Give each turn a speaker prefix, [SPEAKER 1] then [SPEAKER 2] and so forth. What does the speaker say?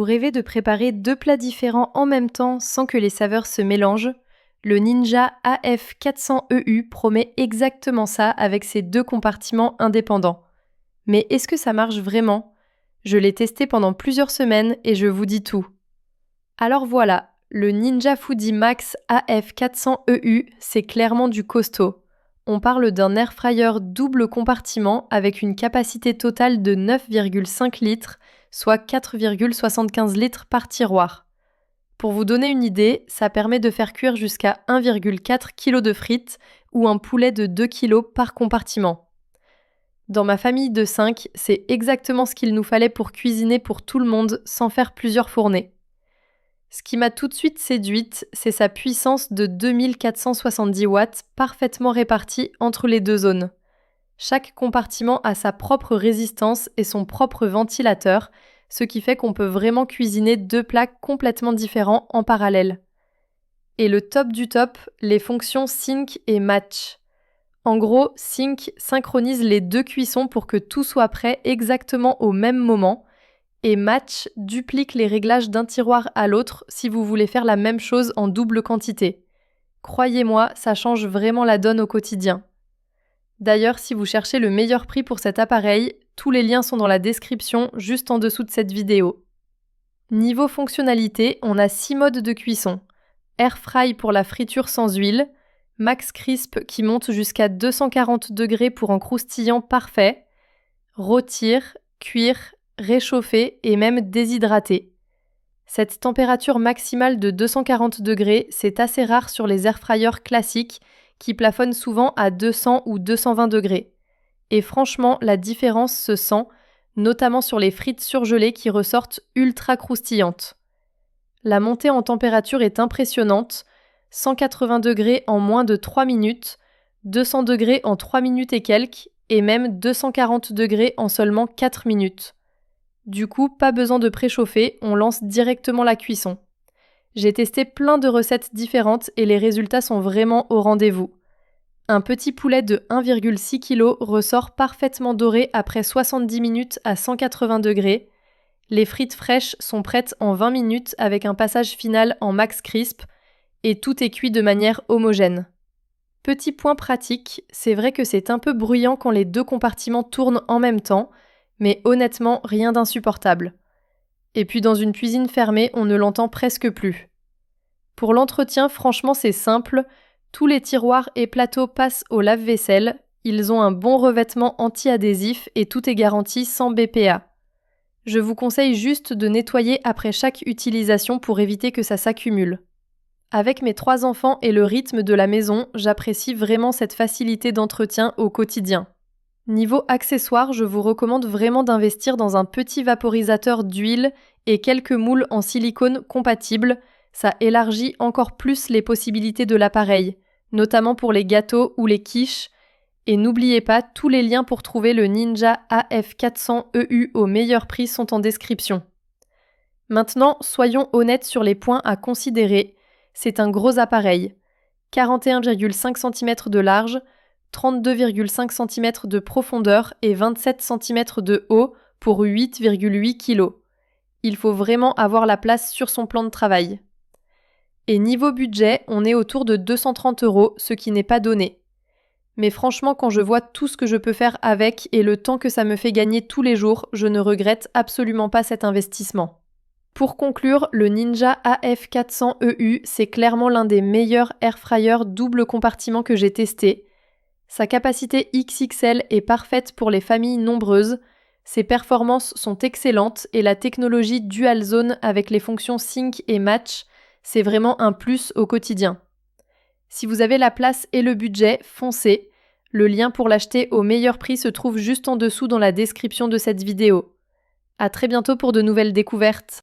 [SPEAKER 1] rêvez de préparer 2 plats différents en même temps sans que les saveurs se mélangent? Le Ninja AF400EU promet exactement ça avec ses 2 compartiments indépendants. Mais est-ce que ça marche vraiment? Je l'ai testé pendant plusieurs semaines et je vous dis tout. Alors voilà, le Ninja Foodi Max AF400EU, c'est clairement du costaud. On parle d'un air fryer double compartiment avec une capacité totale de 9,5 litres, soit 4,75 litres par tiroir. Pour vous donner une idée, ça permet de faire cuire jusqu'à 1,4 kg de frites ou un poulet de 2 kg par compartiment. Dans ma famille de 5, c'est exactement ce qu'il nous fallait pour cuisiner pour tout le monde sans faire plusieurs fournées. Ce qui m'a tout de suite séduite, c'est sa puissance de 2470 watts parfaitement répartie entre les 2 zones. Chaque compartiment a sa propre résistance et son propre ventilateur, ce qui fait qu'on peut vraiment cuisiner 2 plats complètement différents en parallèle. Et le top du top, les fonctions Sync et Match. En gros, Sync synchronise les 2 cuissons pour que tout soit prêt exactement au même moment, et Match duplique les réglages d'un tiroir à l'autre si vous voulez faire la même chose en double quantité. Croyez-moi, ça change vraiment la donne au quotidien. D'ailleurs, si vous cherchez le meilleur prix pour cet appareil, tous les liens sont dans la description juste en dessous de cette vidéo. Niveau fonctionnalité, on a 6 modes de cuisson. Air fry pour la friture sans huile, Max Crisp qui monte jusqu'à 240 degrés pour un croustillant parfait, rôtir, cuire, réchauffer et même déshydrater. Cette température maximale de 240 degrés, c'est assez rare sur les air fryers classiques qui plafonnent souvent à 200 ou 220 degrés. Et franchement, la différence se sent, notamment sur les frites surgelées qui ressortent ultra croustillantes. La montée en température est impressionnante, 180 degrés en moins de 3 minutes, 200 degrés en 3 minutes et quelques, et même 240 degrés en seulement 4 minutes. Du coup, pas besoin de préchauffer, on lance directement la cuisson. J'ai testé plein de recettes différentes et les résultats sont vraiment au rendez-vous. Un petit poulet de 1,6 kg ressort parfaitement doré après 70 minutes à 180 degrés. Les frites fraîches sont prêtes en 20 minutes avec un passage final en Max Crisp et tout est cuit de manière homogène. Petit point pratique, c'est vrai que c'est un peu bruyant quand les 2 compartiments tournent en même temps, mais honnêtement, rien d'insupportable. Et puis dans une cuisine fermée, on ne l'entend presque plus. Pour l'entretien, franchement, c'est simple. Tous les tiroirs et plateaux passent au lave-vaisselle. Ils ont un bon revêtement anti-adhésif et tout est garanti sans BPA. Je vous conseille juste de nettoyer après chaque utilisation pour éviter que ça s'accumule. Avec mes 3 enfants et le rythme de la maison, j'apprécie vraiment cette facilité d'entretien au quotidien. Niveau accessoires, je vous recommande vraiment d'investir dans un petit vaporisateur d'huile et quelques moules en silicone compatibles. Ça élargit encore plus les possibilités de l'appareil, notamment pour les gâteaux ou les quiches. Et n'oubliez pas, tous les liens pour trouver le Ninja AF400EU au meilleur prix sont en description. Maintenant, soyons honnêtes sur les points à considérer. C'est un gros appareil. 41,5 cm de large, 32,5 cm de profondeur et 27 cm de haut pour 8,8 kg. Il faut vraiment avoir la place sur son plan de travail. Et niveau budget, on est autour de 230 €, ce qui n'est pas donné. Mais franchement, quand je vois tout ce que je peux faire avec et le temps que ça me fait gagner tous les jours, je ne regrette absolument pas cet investissement. Pour conclure, le Ninja AF400EU, c'est clairement l'un des meilleurs air fryers double compartiment que j'ai testé. Sa capacité XXL est parfaite pour les familles nombreuses, ses performances sont excellentes et la technologie Dual Zone avec les fonctions Sync et Match, c'est vraiment un plus au quotidien. Si vous avez la place et le budget, foncez. Le lien pour l'acheter au meilleur prix se trouve juste en dessous dans la description de cette vidéo. À très bientôt pour de nouvelles découvertes.